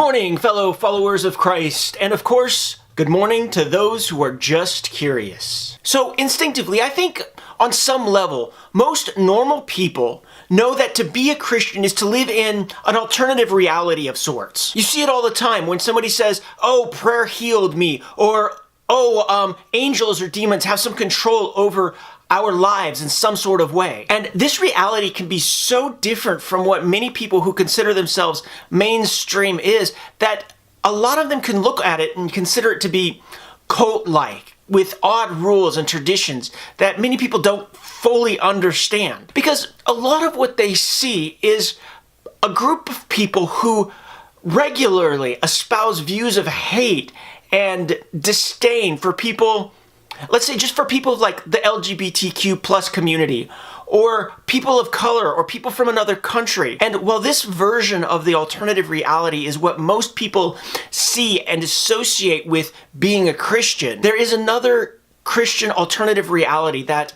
morning, fellow followers of Christ, and of course, good morning to those who are just curious. So instinctively, I think on some level, most normal people know that to be a Christian is to live in an alternative reality of sorts. You see it all the time when somebody says, "Oh, prayer healed me," or angels or demons have some control over our lives in some sort of way. And this reality can be so different from what many people who consider themselves mainstream is that a lot of them can look at it and consider it to be cult-like, with odd rules and traditions that many people don't fully understand. Because a lot of what they see is a group of people who regularly espouse views of hate and disdain for people, let's say just for people like the LGBTQ plus community, or people of color, or people from another country. And while this version of the alternative reality is what most people see and associate with being a Christian, there is another Christian alternative reality that,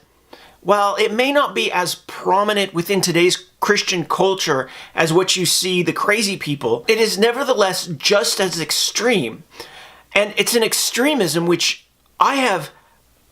while it may not be as prominent within today's Christian culture as what you see the crazy people, it is nevertheless just as extreme. And it's an extremism which I have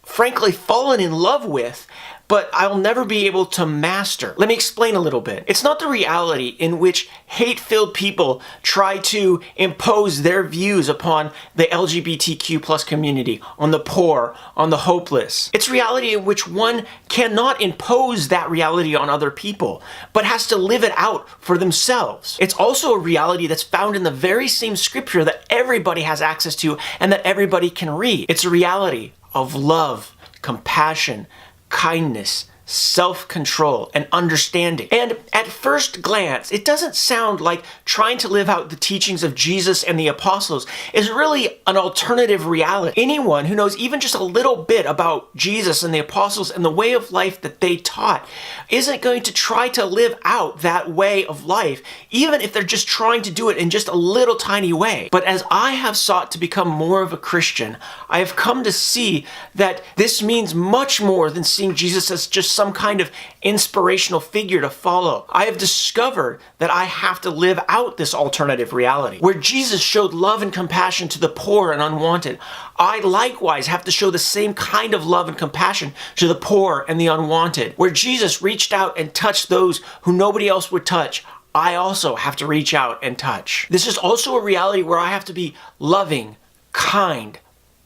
frankly fallen in love with, but I'll never be able to master. Let me explain a little bit. It's not the reality in which hate-filled people try to impose their views upon the LGBTQ plus community, on the poor, on the hopeless. It's reality in which one cannot impose that reality on other people, but has to live it out for themselves. It's also a reality that's found in the very same scripture that everybody has access to and that everybody can read. It's a reality of love, compassion, kindness, self-control, and understanding. And at first glance, it doesn't sound like trying to live out the teachings of Jesus and the apostles is really an alternative reality. Anyone who knows even just a little bit about Jesus and the apostles and the way of life that they taught isn't going to try to live out that way of life, even if they're just trying to do it in just a little tiny way. But as I have sought to become more of a Christian, I have come to see that this means much more than seeing Jesus as just some kind of inspirational figure to follow. I have discovered that I have to live out this alternative reality. Where Jesus showed love and compassion to the poor and unwanted, I likewise have to show the same kind of love and compassion to the poor and the unwanted. Where Jesus reached out and touched those who nobody else would touch, I also have to reach out and touch. This is also a reality where I have to be loving, kind,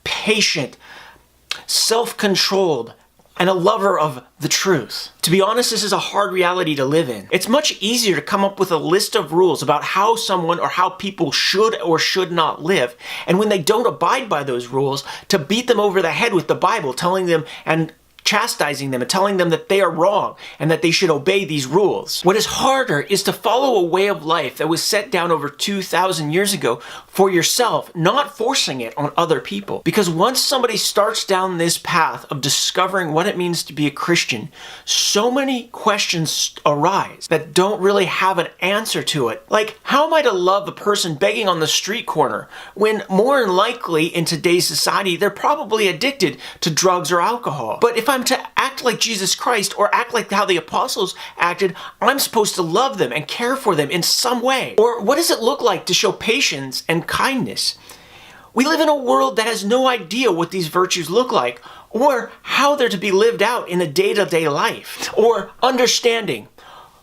patient, self-controlled, and a lover of the truth. To be honest, this is a hard reality to live in. It's much easier to come up with a list of rules about how someone or how people should or should not live, and when they don't abide by those rules, to beat them over the head with the Bible, telling them and chastising them and telling them that they are wrong and that they should obey these rules. What is harder is to follow a way of life that was set down over 2,000 years ago for yourself, not forcing it on other people. Because once somebody starts down this path of discovering what it means to be a Christian, so many questions arise that don't really have an answer to it. Like, how am I to love a person begging on the street corner when more than likely in today's society, they're probably addicted to drugs or alcohol? But if I'm to act like Jesus Christ or act like how the apostles acted, I'm supposed to love them and care for them in some way. Or what does it look like to show patience and kindness? We live in a world that has no idea what these virtues look like or how they're to be lived out in a day-to-day life. Or understanding.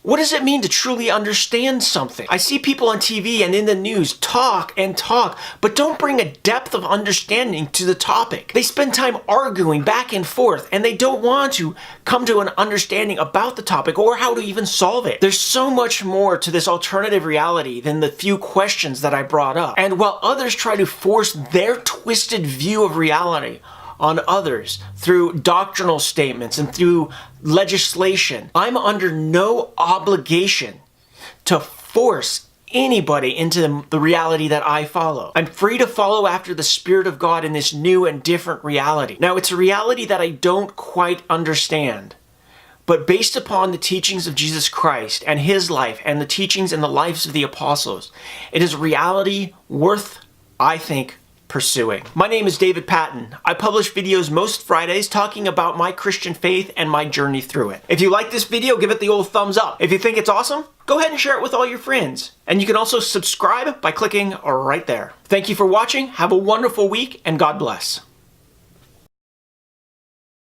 What does it mean to truly understand something? I see people on TV and in the news talk and talk, but don't bring a depth of understanding to the topic. They spend time arguing back and forth, and they don't want to come to an understanding about the topic or how to even solve it. There's so much more to this alternative reality than the few questions that I brought up. And while others try to force their twisted view of reality on others through doctrinal statements and through legislation, I'm under no obligation to force anybody into the reality that I follow. I'm free to follow after the Spirit of God in this new and different reality. Now, it's a reality that I don't quite understand, but based upon the teachings of Jesus Christ and His life and the teachings and the lives of the apostles, it is a reality worth, I think, pursuing. My name is David Patton. I publish videos most Fridays talking about my Christian faith and my journey through it. If you like this video, give it the old thumbs up. If you think it's awesome, go ahead and share it with all your friends. And you can also subscribe by clicking right there. Thank you for watching. Have a wonderful week, and God bless.